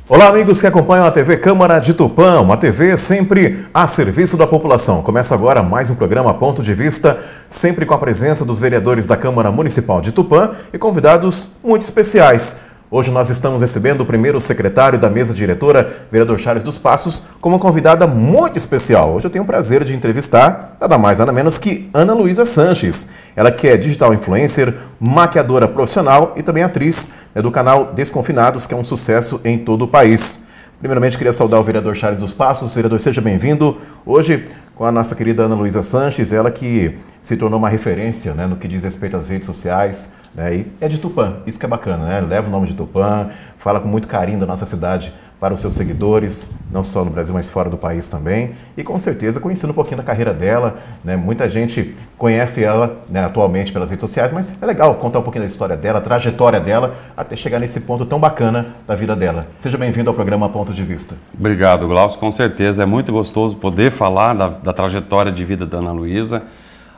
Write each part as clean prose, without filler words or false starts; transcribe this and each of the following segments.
Olá, amigos que acompanham a TV Câmara de Tupã, uma TV sempre a serviço da população. Começa agora mais um programa Ponto de Vista, sempre com a presença dos vereadores da Câmara Municipal de Tupã e convidados muito especiais. Hoje nós estamos recebendo o primeiro secretário da mesa diretora, vereador Charles dos Passos, como convidada muito especial. Hoje eu tenho o prazer de entrevistar nada mais nada menos que Ana Luísa Sanches. Ela que é digital influencer, maquiadora profissional e também atriz do canal Desconfinados, que é um sucesso em todo o país. Primeiramente, queria saudar o vereador Charles dos Passos. Vereador, seja bem-vindo. Hoje, com a nossa querida Ana Luísa Sanches, ela que se tornou uma referência, no que diz respeito às redes sociais, e é de Tupã, isso que é bacana, leva o nome de Tupã, fala com muito carinho da nossa cidade para os seus seguidores, não só no Brasil, mas fora do país também, e com certeza conhecendo um pouquinho da carreira dela, muita gente conhece ela atualmente pelas redes sociais, mas é legal contar um pouquinho da história dela, a trajetória dela, até chegar nesse ponto tão bacana da vida dela. Seja bem-vindo ao programa Ponto de Vista. Obrigado, Glaucio, com certeza, é muito gostoso poder falar da trajetória de vida da Ana Luísa,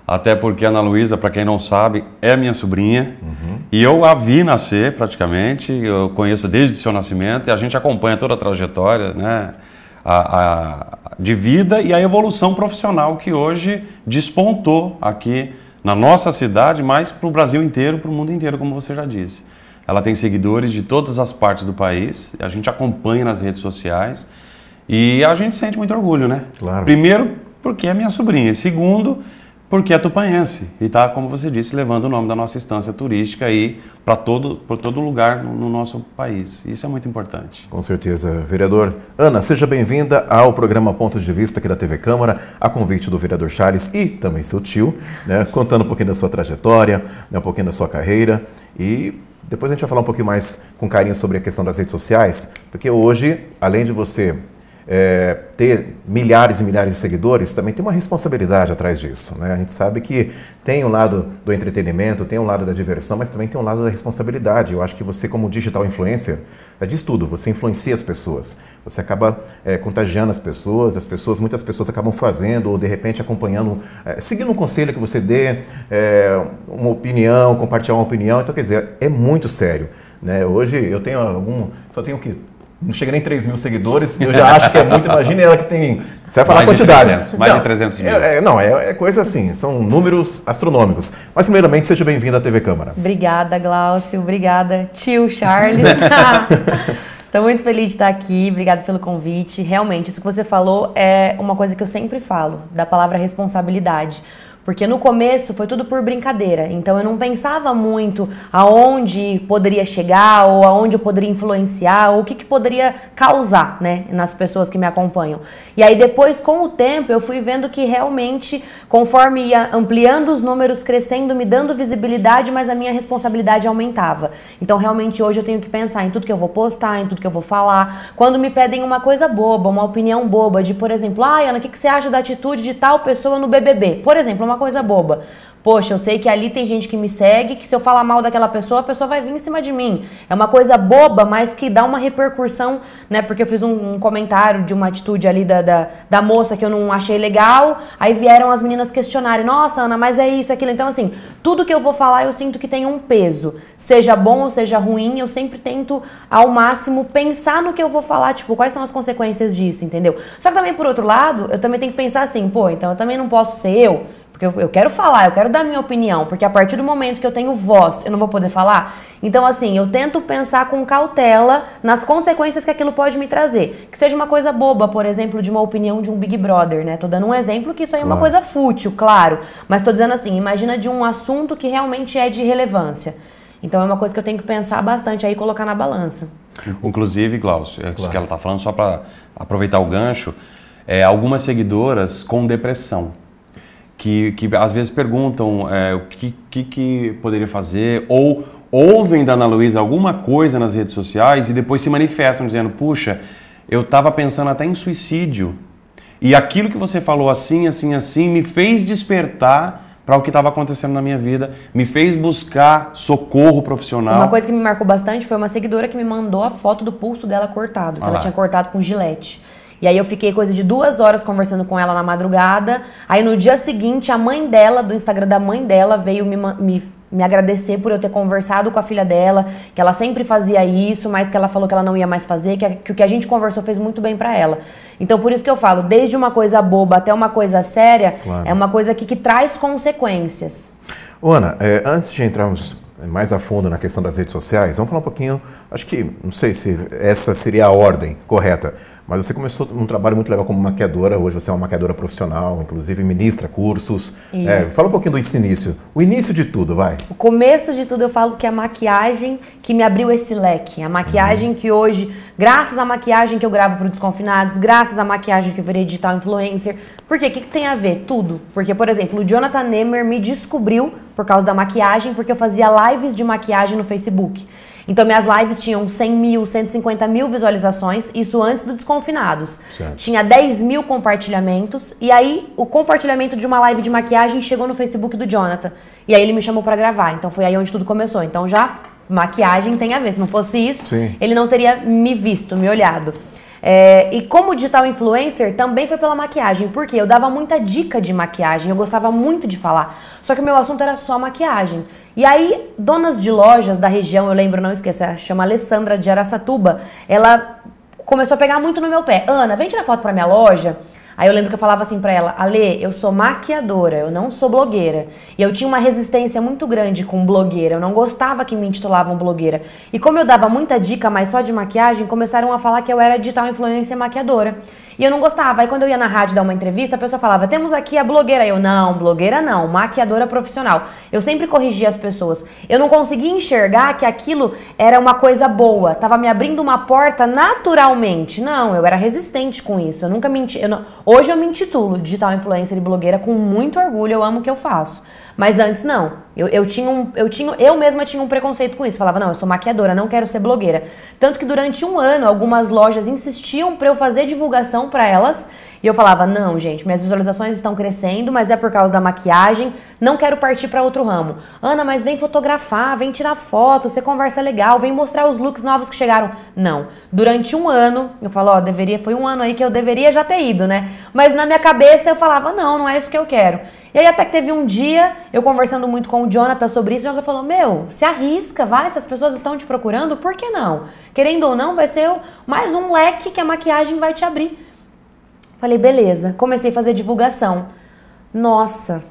até porque a Ana Luísa, para quem não sabe, é minha sobrinha, e eu a vi nascer praticamente, eu conheço desde o seu nascimento, e a gente acompanha toda a trajetória de vida e a evolução profissional que hoje despontou aqui na nossa cidade, mas para o Brasil inteiro, para o mundo inteiro, como você já disse. Ela tem seguidores de todas as partes do país, a gente acompanha nas redes sociais, e a gente sente muito orgulho, Claro. Primeiro, porque é minha sobrinha, e segundo, porque é tupanhense e está, como você disse, levando o nome da nossa instância turística aí para todo lugar no nosso país. Isso é muito importante. Com certeza. Vereador Ana, seja bem-vinda ao programa Ponto de Vista aqui da TV Câmara, a convite do vereador Charles e também seu tio, contando um pouquinho da sua trajetória, um pouquinho da sua carreira, e depois a gente vai falar um pouquinho mais com carinho sobre a questão das redes sociais, porque hoje, além de você ter milhares e milhares de seguidores, também tem uma responsabilidade atrás disso, A gente sabe que tem um lado do entretenimento, tem um lado da diversão, mas também tem um lado da responsabilidade. Eu acho que você, como digital influencer, diz tudo, você influencia as pessoas, você acaba contagiando as pessoas, muitas pessoas acabam fazendo ou de repente acompanhando, seguindo um conselho que você dê, uma opinião, compartilhar uma opinião, então quer dizer, é muito sério, Hoje eu tenho só tenho o quê? Não chega nem 3 mil seguidores, eu já acho que é muito. Imagina ela que tem. Você vai falar a quantidade. Mais de 300 mil. É coisa assim, são números astronômicos. Mas, primeiramente, seja bem-vindo à TV Câmara. Obrigada, Glaucio. Obrigada, tio Charles. Estou muito feliz de estar aqui. Obrigada pelo convite. Realmente, isso que você falou é uma coisa que eu sempre falo, da palavra responsabilidade. Porque no começo foi tudo por brincadeira, então eu não pensava muito aonde poderia chegar ou aonde eu poderia influenciar ou o que poderia causar, nas pessoas que me acompanham. E aí depois, com o tempo, eu fui vendo que realmente, conforme ia ampliando os números, crescendo, me dando visibilidade, mas a minha responsabilidade aumentava. Então realmente hoje eu tenho que pensar em tudo que eu vou postar, em tudo que eu vou falar. Quando me pedem uma coisa boba, uma opinião boba de, por exemplo, Ana, o que você acha da atitude de tal pessoa no BBB? Por exemplo, uma coisa boba. Poxa, eu sei que ali tem gente que me segue, que se eu falar mal daquela pessoa, a pessoa vai vir em cima de mim. É uma coisa boba, mas que dá uma repercussão, Porque eu fiz um comentário de uma atitude ali da moça que eu não achei legal, aí vieram as meninas questionarem, nossa, Ana, mas é isso, aquilo. Então, assim, tudo que eu vou falar eu sinto que tem um peso. Seja bom ou seja ruim, eu sempre tento, ao máximo, pensar no que eu vou falar, quais são as consequências disso, entendeu? Só que também, por outro lado, eu também tenho que pensar assim, então eu também não posso ser eu, porque eu quero falar, eu quero dar minha opinião, porque a partir do momento que eu tenho voz, eu não vou poder falar. Então, assim, eu tento pensar com cautela nas consequências que aquilo pode me trazer. Que seja uma coisa boba, por exemplo, de uma opinião de um Big Brother, Tô dando um exemplo que isso aí é uma coisa fútil, claro. Mas tô dizendo assim, imagina de um assunto que realmente é de relevância. Então é uma coisa que eu tenho que pensar bastante aí e colocar na balança. Inclusive, Glaucio, isso que ela está falando, só para aproveitar o gancho, algumas seguidoras com depressão, que às vezes perguntam o que poderia fazer, ou ouvem da Ana Luísa alguma coisa nas redes sociais e depois se manifestam dizendo, puxa, eu estava pensando até em suicídio, e aquilo que você falou assim, me fez despertar para o que estava acontecendo na minha vida, me fez buscar socorro profissional. Uma coisa que me marcou bastante foi uma seguidora que me mandou a foto do pulso dela cortado, que ela tinha cortado com gilete. E aí eu fiquei coisa de 2 horas conversando com ela na madrugada. Aí no dia seguinte, a mãe dela, do Instagram da mãe dela, veio me me agradecer por eu ter conversado com a filha dela, que ela sempre fazia isso, mas que ela falou que ela não ia mais fazer, que o que a gente conversou fez muito bem pra ela. Então, por isso que eu falo, desde uma coisa boba até uma coisa séria, é uma coisa que traz consequências. Ana, antes de entrarmos mais a fundo na questão das redes sociais, vamos falar um pouquinho, acho que, não sei se essa seria a ordem correta, mas você começou um trabalho muito legal como maquiadora, hoje você é uma maquiadora profissional, inclusive ministra cursos. Fala um pouquinho desse início, o início de tudo, vai. O começo de tudo eu falo que é a maquiagem que me abriu esse leque, a maquiagem que hoje, graças à maquiagem que eu gravo para o Desconfinados, graças à maquiagem que eu virei digital influencer, por quê? O que tem a ver? Tudo. Porque, por exemplo, o Jonathan Nemer me descobriu por causa da maquiagem, porque eu fazia lives de maquiagem no Facebook. Então, minhas lives tinham 100 mil, 150 mil visualizações, isso antes do Desconfinados. Certo. Tinha 10 mil compartilhamentos, e aí o compartilhamento de uma live de maquiagem chegou no Facebook do Jonathan. E aí ele me chamou pra gravar, então foi aí onde tudo começou. Então já, maquiagem tem a ver, se não fosse isso, Sim. ele não teria me visto, me olhado. E como digital influencer, também foi pela maquiagem, porque eu dava muita dica de maquiagem, eu gostava muito de falar, só que o meu assunto era só maquiagem. E aí, donas de lojas da região, eu lembro, não esqueço, chama Alessandra de Araçatuba, ela começou a pegar muito no meu pé. Ana, vem tirar foto pra minha loja. Aí eu lembro que eu falava assim pra ela, Ale, eu sou maquiadora, eu não sou blogueira. E eu tinha uma resistência muito grande com blogueira, eu não gostava que me intitulavam blogueira. E como eu dava muita dica, mas só de maquiagem, começaram a falar que eu era digital influencer maquiadora. E eu não gostava. Aí quando eu ia na rádio dar uma entrevista, a pessoa falava, temos aqui a blogueira. Eu, não, blogueira não, maquiadora profissional. Eu sempre corrigia as pessoas. Eu não conseguia enxergar que aquilo era uma coisa boa, tava me abrindo uma porta naturalmente. Não, eu era resistente com isso. Eu nunca menti. Hoje eu me intitulo digital influencer e blogueira com muito orgulho, eu amo o que eu faço. Mas antes não, eu mesma tinha um preconceito com isso, falava, não, eu sou maquiadora, não quero ser blogueira. Tanto que durante um ano, algumas lojas insistiam pra eu fazer divulgação pra elas, e eu falava, não, gente, minhas visualizações estão crescendo, mas é por causa da maquiagem, não quero partir pra outro ramo. Ana, mas vem fotografar, vem tirar foto, você conversa legal, vem mostrar os looks novos que chegaram. Não, durante um ano, eu falo, foi um ano aí que eu deveria já ter ido, né? Mas na minha cabeça eu falava, não é isso que eu quero. E aí até que teve um dia, eu conversando muito com o Jonathan sobre isso, o Jonathan falou, se arrisca, vai, se as pessoas estão te procurando, por que não? Querendo ou não, vai ser mais um leque que a maquiagem vai te abrir. Falei, beleza, comecei a fazer divulgação. Nossa,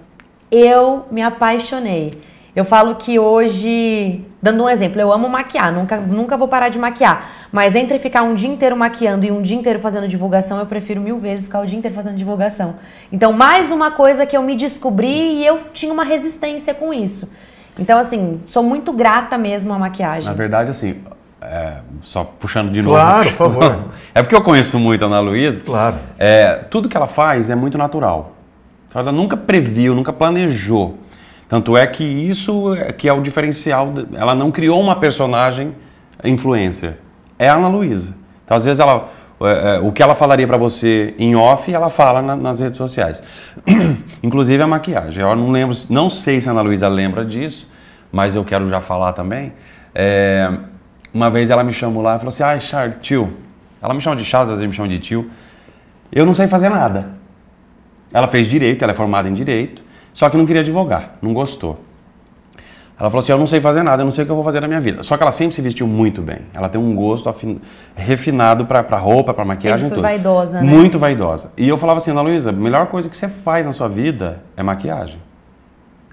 eu me apaixonei. Eu falo que hoje, dando um exemplo, eu amo maquiar, nunca vou parar de maquiar. Mas entre ficar um dia inteiro maquiando e um dia inteiro fazendo divulgação, eu prefiro 1000 vezes ficar o dia inteiro fazendo divulgação. Então, mais uma coisa que eu me descobri e eu tinha uma resistência com isso. Então, assim, sou muito grata mesmo à maquiagem. Na verdade, assim, só puxando de novo. Claro, por favor. É porque eu conheço muito a Ana Luísa. Claro. Tudo que ela faz é muito natural. Ela nunca previu, nunca planejou. Tanto é que isso que é o diferencial. Ela não criou uma personagem influencer. É a Ana Luísa. Então, às vezes, o que ela falaria pra você em off, ela fala nas redes sociais. Inclusive a maquiagem. Eu não sei se a Ana Luísa lembra disso, mas eu quero já falar também. Uma vez ela me chamou lá e falou assim, Charles, tio. Ela me chama de Charles, às vezes me chama de tio. Eu não sei fazer nada. Ela fez direito, ela é formada em direito. Só que não queria advogar, não gostou. Ela falou assim, eu não sei fazer nada, eu não sei o que eu vou fazer na minha vida. Só que ela sempre se vestiu muito bem. Ela tem um gosto refinado pra roupa, pra maquiagem, sempre tudo. Vaidosa, né? Muito vaidosa. E eu falava assim, Ana Luísa, a melhor coisa que você faz na sua vida é maquiagem.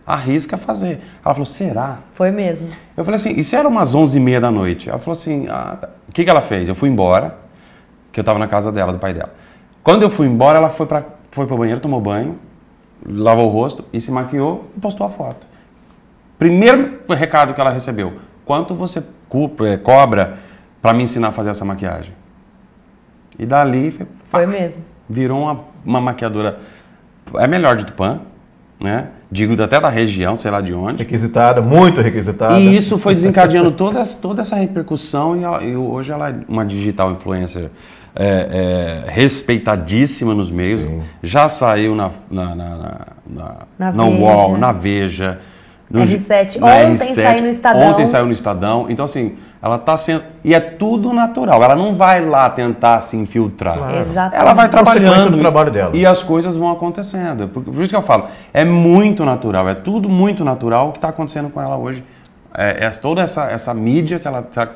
Arrisca fazer. Ela falou, será? Foi mesmo. Eu falei assim, isso era umas 11h30 da noite. Ela falou assim, tá. O que ela fez? Eu fui embora, que eu tava na casa dela, do pai dela. Quando eu fui embora, ela foi pro banheiro, tomou banho, lavou o rosto e se maquiou e postou a foto. Primeiro recado que ela recebeu, quanto você cobra para me ensinar a fazer essa maquiagem? E dali foi mesmo. Virou uma maquiadora, é melhor de Tupã, né? Digo até da região, sei lá de onde. Requisitada, muito requisitada. E isso foi desencadeando toda essa repercussão e hoje ela é uma digital influencer respeitadíssima nos meios. Sim. Já saiu na Veja. UOL, na Veja, R7. Na Ontem R7, saiu no Estadão. Ontem saiu no Estadão. Então, assim, ela está sendo... E é tudo natural. Ela não vai lá tentar se infiltrar. Claro. Exatamente. Ela vai trabalhando do trabalho dela. E as coisas vão acontecendo. Por isso que eu falo, é muito natural. É tudo muito natural o que está acontecendo com ela hoje. Toda essa mídia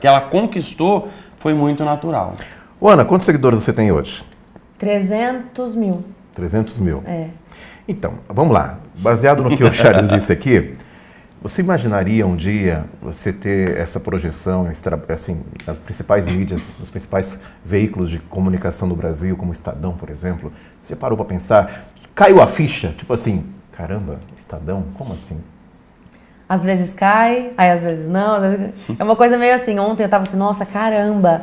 que ela conquistou foi muito natural. Ana, quantos seguidores você tem hoje? 300 mil. 300 mil. É. Então, vamos lá. Baseado no que o Charles disse aqui, você imaginaria um dia você ter essa projeção assim, nas principais mídias, nos principais veículos de comunicação do Brasil, como o Estadão, por exemplo? Você parou para pensar? Caiu a ficha? Tipo assim, caramba, Estadão? Como assim? Às vezes cai, aí às vezes não. É uma coisa meio assim. Ontem eu tava assim, nossa, caramba.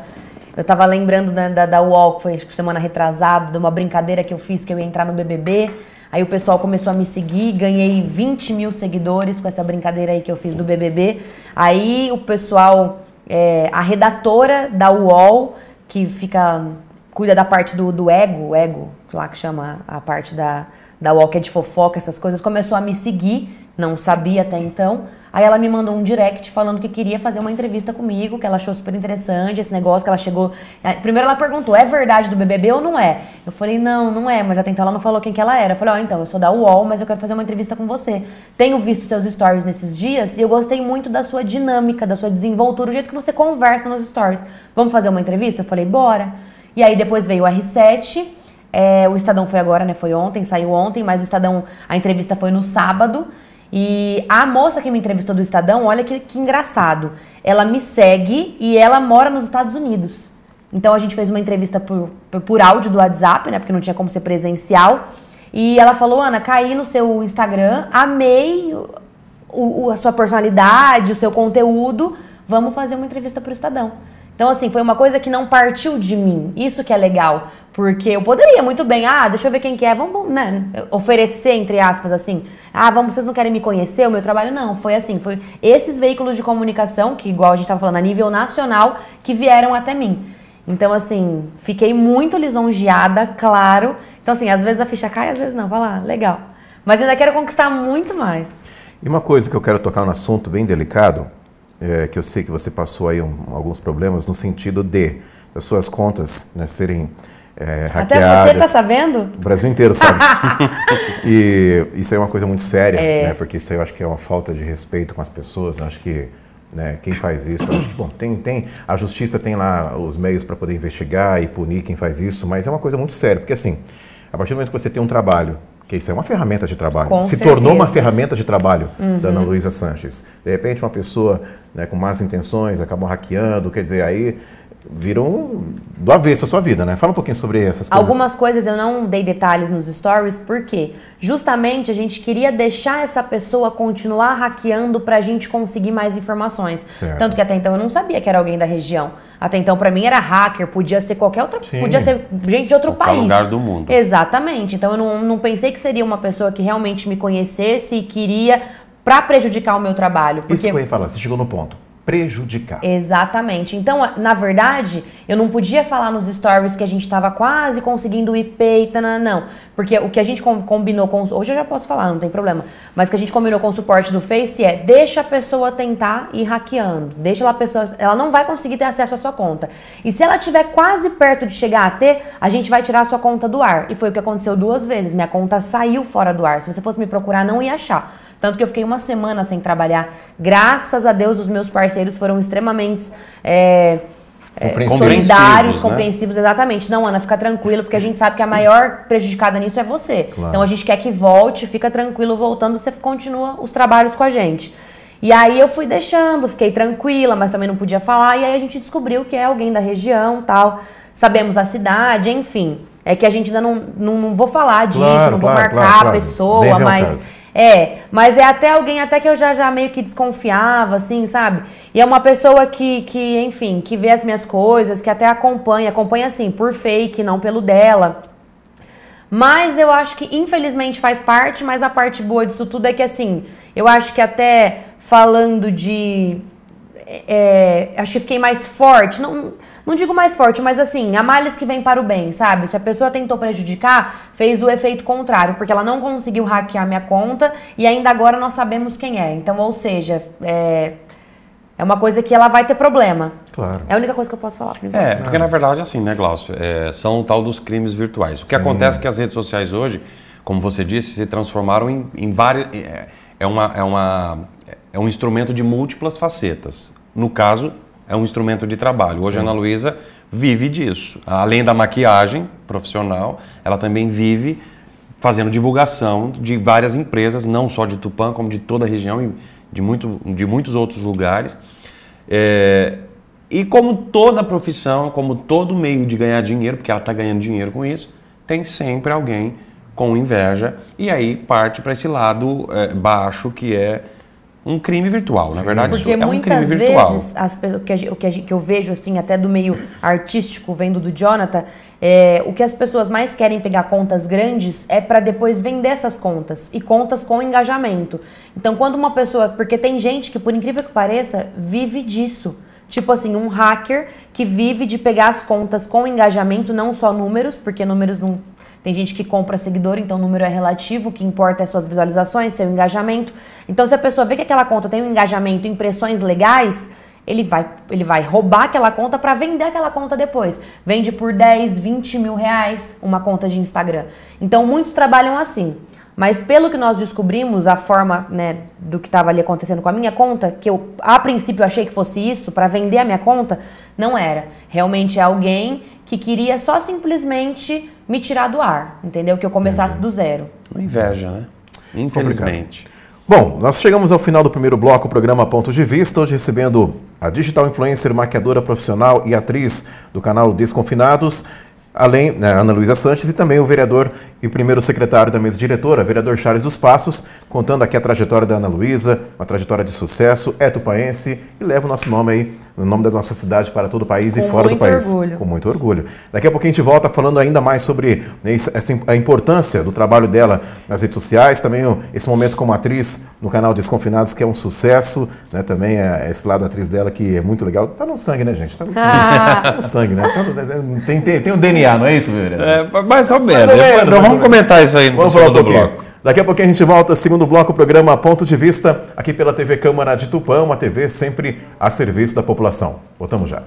Eu tava lembrando da UOL, que foi acho que semana retrasada, de uma brincadeira que eu fiz, que eu ia entrar no BBB. Aí o pessoal começou a me seguir, ganhei 20 mil seguidores com essa brincadeira aí que eu fiz do BBB. Aí o pessoal, a redatora da UOL, que cuida da parte do ego, lá que chama a parte da UOL, que é de fofoca, essas coisas, começou a me seguir, não sabia até então. Aí ela me mandou um direct falando que queria fazer uma entrevista comigo, que ela achou super interessante esse negócio, que ela chegou... Primeiro ela perguntou, é verdade do BBB ou não é? Eu falei, não é, mas até então ela não falou quem que ela era. Eu falei, então, eu sou da UOL, mas eu quero fazer uma entrevista com você. Tenho visto seus stories nesses dias e eu gostei muito da sua dinâmica, da sua desenvoltura, o jeito que você conversa nos stories. Vamos fazer uma entrevista? Eu falei, bora. E aí depois veio o R7, o Estadão foi agora, né? Foi ontem, saiu ontem, mas o Estadão, a entrevista foi no sábado. E a moça que me entrevistou do Estadão, olha que engraçado. Ela me segue e ela mora nos Estados Unidos. Então a gente fez uma entrevista por áudio do WhatsApp, né? Porque não tinha como ser presencial. E ela falou, Ana, caí no seu Instagram, amei a sua personalidade, o seu conteúdo. Vamos fazer uma entrevista pro Estadão. Então, assim, foi uma coisa que não partiu de mim. Isso que é legal. Porque eu poderia muito bem, deixa eu ver quem que é, vamos, né, oferecer, entre aspas, assim, vocês não querem me conhecer, o meu trabalho? Não, foi assim, foi esses veículos de comunicação, que igual a gente estava falando, a nível nacional, que vieram até mim. Então, assim, fiquei muito lisonjeada, claro. Então, assim, às vezes a ficha cai, às vezes não, vai lá, legal. Mas ainda quero conquistar muito mais. E uma coisa que eu quero tocar, um assunto bem delicado, que eu sei que você passou aí alguns problemas no sentido das suas contas, né, serem hackeadas. Até você tá sabendo? O Brasil inteiro sabe. E isso é uma coisa muito séria, né, porque isso aí eu acho que é uma falta de respeito com as pessoas. Eu acho que, né, quem faz isso, eu acho que, bom, a justiça tem lá os meios para poder investigar e punir quem faz isso, mas é uma coisa muito séria, porque assim, a partir do momento que você tem um trabalho, que isso é uma ferramenta de trabalho, se tornou uma ferramenta de trabalho da Ana Luísa Sanches. De repente uma pessoa, né, com más intenções acabou hackeando, quer dizer, aí viram do avesso a sua vida, né? Fala um pouquinho sobre essas coisas. Algumas coisas eu não dei detalhes nos stories, porque justamente a gente queria deixar essa pessoa continuar hackeando pra gente conseguir mais informações. Certo. Tanto que até então eu não sabia que era alguém da região. Até então pra mim era hacker, podia ser qualquer outra, podia ser gente de outro país. lugar do mundo. Exatamente. Então eu não pensei que seria uma pessoa que realmente me conhecesse e queria pra prejudicar o meu trabalho. Porque... Isso que eu ia falar, você chegou no ponto. Prejudicar. Exatamente. Então, na verdade, eu não podia falar nos stories que a gente estava quase conseguindo o IP e não. Porque o que a gente combinou com... Hoje eu já posso falar, não tem problema. Mas o que a gente combinou com o suporte do Face deixa a pessoa tentar ir hackeando. Deixa a pessoa... Ela não vai conseguir ter acesso à sua conta. E se ela estiver quase perto de chegar a ter, a gente vai tirar a sua conta do ar. E foi o que aconteceu 2 vezes. Minha conta saiu fora do ar. Se você fosse me procurar, não ia achar. Tanto que eu fiquei 1 semana sem trabalhar. Graças a Deus, os meus parceiros foram extremamente solidários, compreensivos, exatamente. Não, Ana, fica tranquilo, porque a gente sabe que a maior prejudicada nisso é você. Claro. Então a gente quer que volte, fica tranquilo, voltando, você continua os trabalhos com a gente. E aí eu fui deixando, fiquei tranquila, mas também não podia falar. E aí a gente descobriu que é alguém da região, tal. Sabemos da cidade, enfim. É que a gente ainda não vou falar disso, não vou marcar a pessoa, mas... mas é até alguém até que eu já meio que desconfiava, assim, sabe? E é uma pessoa que enfim, que vê as minhas coisas, que até acompanha assim, por fake, não pelo dela. Mas eu acho que infelizmente faz parte, mas a parte boa disso tudo é que assim, eu acho que até falando de acho que fiquei mais forte, não digo mais forte, mas assim, há males que vêm para o bem, sabe? Se a pessoa tentou prejudicar, fez o efeito contrário, porque ela não conseguiu hackear minha conta e ainda agora nós sabemos quem é. Então, ou seja, é uma coisa que ela vai ter problema. Claro. É a única coisa que eu posso falar. Porque na verdade, assim, né, Glaucio, são o tal dos crimes virtuais. O que acontece é que as redes sociais hoje, como você disse, se transformaram em várias... É um instrumento de múltiplas facetas. No caso, é um instrumento de trabalho. Hoje a Ana Luísa vive disso. Além da maquiagem profissional, ela também vive fazendo divulgação de várias empresas, não só de Tupã, como de toda a região e de muitos outros lugares. E como toda profissão, como todo meio de ganhar dinheiro, porque ela está ganhando dinheiro com isso, tem sempre alguém com inveja, e aí parte para esse lado baixo, que é um crime virtual. Na verdade, porque isso é um crime virtual. Porque muitas vezes, o que eu vejo, assim, até do meio artístico, vendo do Jonathan, o que as pessoas mais querem pegar contas grandes é para depois vender essas contas, e contas com engajamento. Então, quando uma pessoa... Porque tem gente que, por incrível que pareça, vive disso. Tipo assim, um hacker que vive de pegar as contas com engajamento, não só números, porque números não... Tem gente que compra seguidor, então o número é relativo, o que importa é suas visualizações, seu engajamento. Então, se a pessoa vê que aquela conta tem um engajamento, impressões legais, ele vai roubar aquela conta para vender aquela conta depois. Vende por 10, 20 mil reais uma conta de Instagram. Então, muitos trabalham assim. Mas pelo que nós descobrimos, a forma, né, do que estava ali acontecendo com a minha conta, que eu a princípio achei que fosse isso, para vender a minha conta, não era. Realmente é alguém que queria só simplesmente me tirar do ar, entendeu? Que eu começasse do zero. Inveja, né? Infelizmente. Bom, nós chegamos ao final do primeiro bloco, o programa Ponto de Vista, hoje recebendo a digital influencer, maquiadora profissional e atriz do canal Desconfinados, além, né, Ana Luísa Sanches, e também o vereador e primeiro secretário da mesa diretora, vereador Charles dos Passos, contando aqui a trajetória da Ana Luísa, uma trajetória de sucesso, é tupaense e leva o nosso nome aí, o nome da nossa cidade para todo o país e fora do país. Orgulho. Com muito orgulho. Daqui a pouquinho a gente volta falando ainda mais sobre, né, a importância do trabalho dela nas redes sociais, também esse momento como atriz no canal Desconfinados, que é um sucesso, né, também esse lado atriz dela que é muito legal. Tá no sangue, né, gente? Tá no sangue. Tá no sangue, né? Tem um DNA, não é isso, meu vereador? Mais ou menos. Então vamos comentar isso aí no segundo bloco. Daqui a pouquinho a gente volta, segundo bloco, o programa Ponto de Vista, aqui pela TV Câmara de Tupã, uma TV sempre a serviço da população. Voltamos já.